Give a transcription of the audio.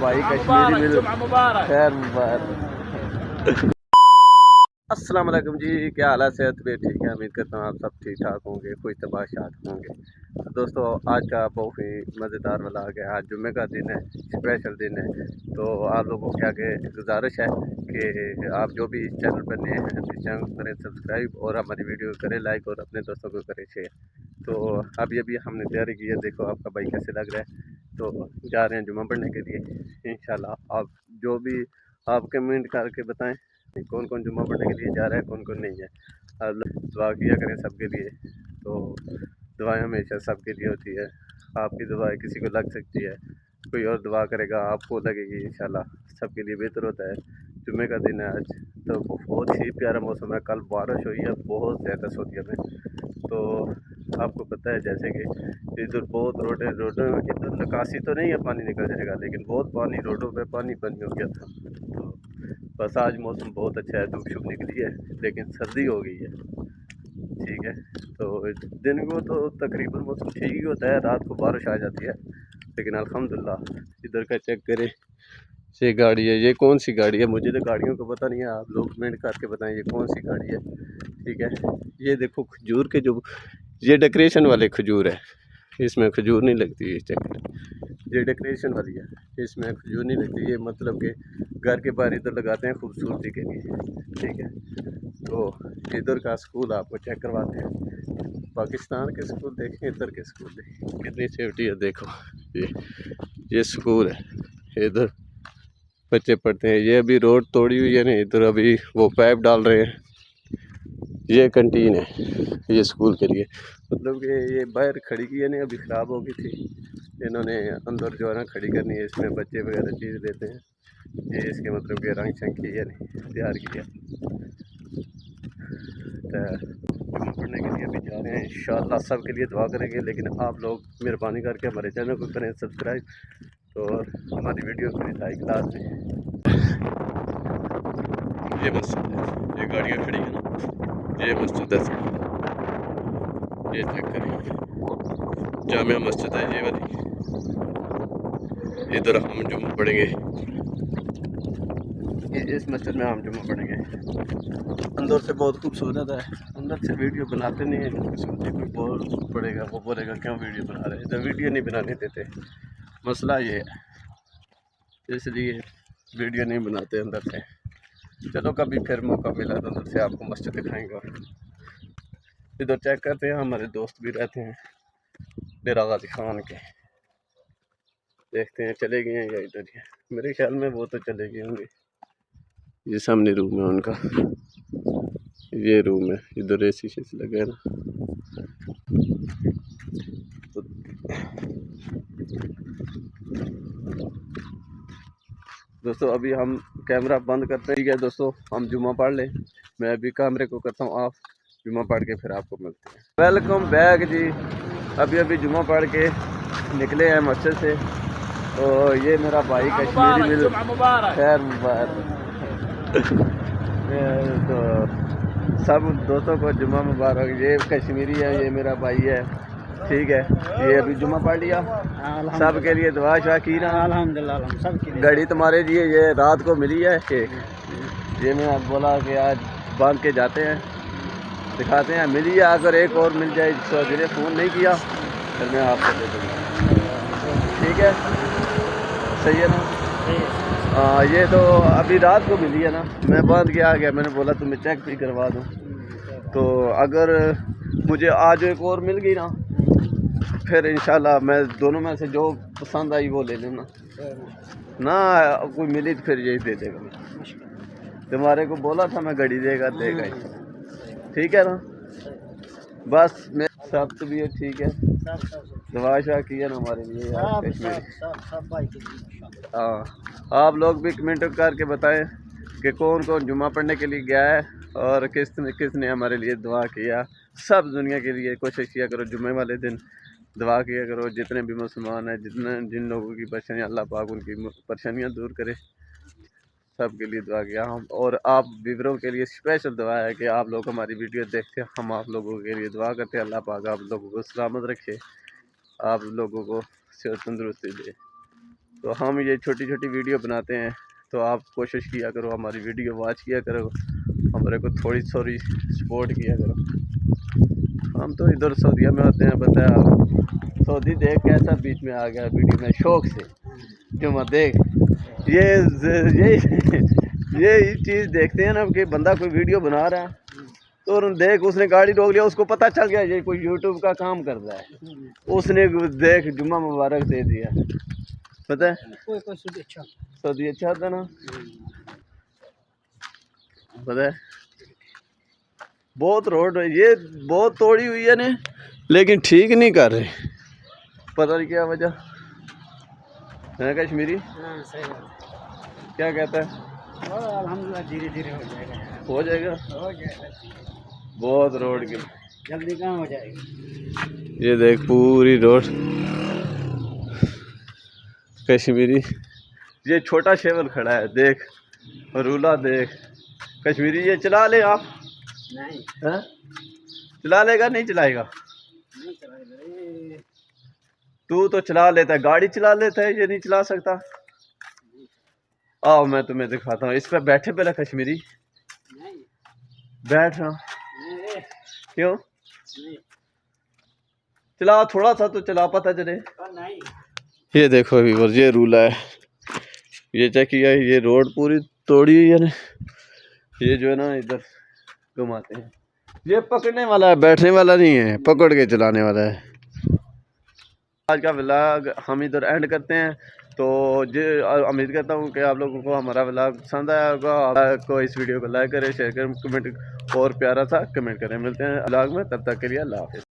भाई कश्मीरी मिल खैर मुबारक। अस्सलाम वालेकुम जी, क्या हाल है? सेहत भी ठीक है? उम्मीद करता हूँ आप सब ठीक ठाक होंगे, खुश तबाशात होंगे। तो दोस्तों, आज का बहुत ही मज़ेदार वाला आ गया। आज जुम्मे का दिन है, स्पेशल दिन है। तो आप लोगों के आगे गुजारिश है कि आप जो भी इस चैनल पर नए हैं तो इस चैनल को करें सब्सक्राइब और हमारी वीडियो को करें लाइक और अपने दोस्तों को करें शेयर। तो अभी हमने तैयारी की है, देखो आपका भाई कैसे लग रहा है। तो जा रहे हैं जुम्मा पढ़ने के लिए इंशाल्लाह। आप जो भी आप कमेंट करके बताएं कौन कौन जुम्मा पढ़ने के लिए जा रहा है, कौन कौन नहीं है। आप दुआ किया करें सबके लिए। तो दुआएं हमेशा सबके लिए होती है। आपकी दुआएं किसी को लग सकती है, कोई और दुआ करेगा आपको लगेगी, इंशाल्लाह सबके लिए बेहतर होता है। जुम्मे का दिन है आज, तो बहुत ही प्यारा मौसम है। कल बारिश हुई है बहुत ज़्यादा सऊदीया में। तो आपको पता है जैसे कि इधर बहुत रोडों में इधर निकासी तो नहीं है, पानी निकल जाएगा, लेकिन बहुत पानी रोडों पे पानी हो गया था। तो बस आज मौसम बहुत अच्छा है, धूप शुभ निकली है, लेकिन सर्दी हो गई है। ठीक है, तो दिन को तो तकरीबन मौसम ठीक ही होता है, रात को बारिश आ जाती है। लेकिन अल्हम्दुलिल्लाह इधर का चेक करें, ये गाड़ी है। ये कौन सी गाड़ी है? मुझे तो गाड़ियों को पता नहीं है, आप लोग कमेंट करके बताएं ये कौन सी गाड़ी है। ठीक है, ये देखो खजूर के जो ये डेकोरेशन वाले खजूर है, इसमें खजूर नहीं लगती। ये डेकोरेशन वाली है, इसमें खजूर नहीं लगती। ये मतलब कि घर के बाहर इधर लगाते हैं खूबसूरती के लिए। ठीक है, तो इधर का स्कूल आपको चेक करवाते हैं। पाकिस्तान के स्कूल देखें, इधर के स्कूल देखें, कितनी सेफ्टी है। देखो ये स्कूल है, इधर बच्चे पढ़ते हैं। ये अभी रोड तोड़ी हुई है ना, इधर अभी वो पाइप डाल रहे हैं। ये कंटीन है ये स्कूल के लिए, मतलब कि ये बाहर खड़ी की है नहीं, अभी ख़राब हो गई थी, इन्होंने अंदर जो है ना खड़ी करनी है। इसमें बच्चे वगैरह चीज़ लेते हैं। ये इसके मतलब कि रंग शंग की है नहीं, तैयार किया। तो पढ़ने के लिए अभी जा रहे हैं, इंशाअल्लाह सब के लिए दुआ करेंगे। लेकिन आप लोग मेहरबानी करके हमारे चैनल को करें सब्सक्राइब और हमारी वीडियो को लाइक लाजमी। ये मस्जिद है, ये गाड़ियाँ खड़ी हैं ना, ये मस्जिद है। ये चेक करिए, जामिया मस्जिद है ये वाली। इधर हम जुम्मा पढ़ेंगे, इस मस्जिद में हम जुम्मा पढ़ेंगे। अंदर से बहुत खूबसूरत है, अंदर से वीडियो बनाते नहीं है, कोई बोल पड़ेगा, वो बोलेगा क्यों वीडियो बना रहे हैं। इधर वीडियो नहीं बनाने देते, मसला ये है, इसलिए वीडियो नहीं बनाते अंदर से। चलो कभी फिर मौका मिला तो अंदर से आपको मस्जिद दिखाएंगे। इधर चेक करते हैं, हमारे दोस्त भी रहते हैं डेरा गाजी खान के। देखते हैं चले गए हैं या इधर ही, मेरे ख्याल में वो तो चले गए होंगे। ये सामने रूम है उनका, ये रूम है, इधर एसी शेसी लगे है ना। तो दोस्तों अभी हम कैमरा बंद करते हैं। ठीक है दोस्तों, हम जुम्मा पढ़ लें, मैं अभी कैमरे को करता हूँ ऑफ, जुम्मा पढ़ के फिर आपको मिलते हैं। वेलकम बैक जी, अभी जुम्मा पढ़ के निकले हैं मस्जिद से। तो ये मेरा भाई कश्मीरी मिल खैर मुबारक। तो सब दोस्तों को जुम्मा मुबारक। ये कश्मीरी है, ये मेरा भाई है। ठीक है, ये अभी जुम्मा पढ़ लिया, सब के लिए दुआ शुआ की ना। अल्हम्दुलिल्लाह घड़ी तुम्हारे लिए ये रात को मिली है कि ये मैं बोला कि आज बांध के जाते हैं, दिखाते हैं मिली है। अगर एक और मिल जाए तो जिन्हें फ़ोन नहीं किया फिर मैं आपको दे दूँगा। ठीक है, सही है ना? ये तो अभी रात को मिली है ना, मैं बांध के आ गया, मैंने बोला तुम्हें चेक भी करवा दूँ। तो अगर मुझे आज एक और मिल गई ना, फिर इंशाल्लाह मैं दोनों में से जो पसंद आई वो ले लेना ना। कोई मिली तो फिर यही दे देगा। तुम्हारे को बोला था मैं घड़ी देगा ही। ठीक है ना? बस मैं सब तो भी है। ठीक है, दवा शाह की है ना हमारे लिए हाँ, आप लोग भी कमेंट करके बताएं कि कौन कौन जुम्मा पढ़ने के लिए गया है और किसने हमारे लिए दुआ किया। सब दुनिया के लिए कोशिश किया करो, जुम्मे वाले दिन दुआ किया करो। जितने भी मुसलमान हैं, जिन लोगों की परेशानियाँ, अल्लाह पाक उनकी परेशानियाँ दूर करे, सब के लिए दुआ किया हम। और आप व्यूअरों के लिए स्पेशल दुआ है कि आप लोग हमारी वीडियो देखते हैं, हम आप लोगों के लिए दुआ करते हैं। अल्लाह पाक आप लोगों को सलामत रखे, आप लोगों को सेहत तंदुरुस्ती दे। तो हम ये छोटी छोटी वीडियो बनाते हैं, तो आप कोशिश किया करो, हमारी वीडियो वॉच किया करो, हमारे को थोड़ी थोड़ी सपोर्ट किया करो। हम तो इधर सऊदीया में होते हैं, बताया आप सऊदी देख कैसा बीच में आ गया वीडियो में शौक से, क्यों मत देख ये चीज़ देखते हैं ना कि बंदा कोई वीडियो बना रहा है तो देख उसने गाड़ी रोक लिया, उसको पता चल गया ये कोई यूट्यूब का काम कर रहा है, उसने देख जुम्मा मुबारक दे दिया, पता है सऊदी अच्छा था ना, पता है बहुत रोड ये बहुत तोड़ी हुई है ने, लेकिन ठीक नहीं कर रहे, पता नहीं क्या वजह है। कश्मीरी क्या कहता है? अल्हम्दुलिल्लाह धीरे धीरे हो जाएगा बहुत रोड की, जल्दी कहाँ हो जाएगी। ये देख पूरी रोड कश्मीरी, ये छोटा शेवल खड़ा है देख, रूला देख कश्मीरी, ये चला ले आप? नहीं है? चला लेगा नहीं चलाएगा? नहीं चलाएगा, तू तो चला लेता है, गाड़ी चला लेता है, ये नहीं चला सकता। आओ मैं तुम्हें दिखाता हूँ, इस पर बैठे पहले कश्मीरी, नहीं बैठ रहा नहीं क्यों? नहीं चला थोड़ा सा तो चला, पता चले। नहीं ये देखो व्यूअर, ये रूला है, ये चेकिया है, ये रोड पूरी तोड़ी हुई है ना, ये जो है ना इधर घुमाते हैं, ये पकड़ने वाला है, बैठने वाला नहीं है, पकड़ के चलाने वाला है। आज का व्लॉग हम इधर एंड करते हैं, तो जो उम्मीद करता हूँ कि आप लोगों को हमारा व्लॉग पसंद आया होगा। आपको इस वीडियो को लाइक करें, शेयर करें, कमेंट और प्यारा सा कमेंट करें। मिलते हैं व्लॉग में, तब तक के लिए अल्लाह हाफिज़।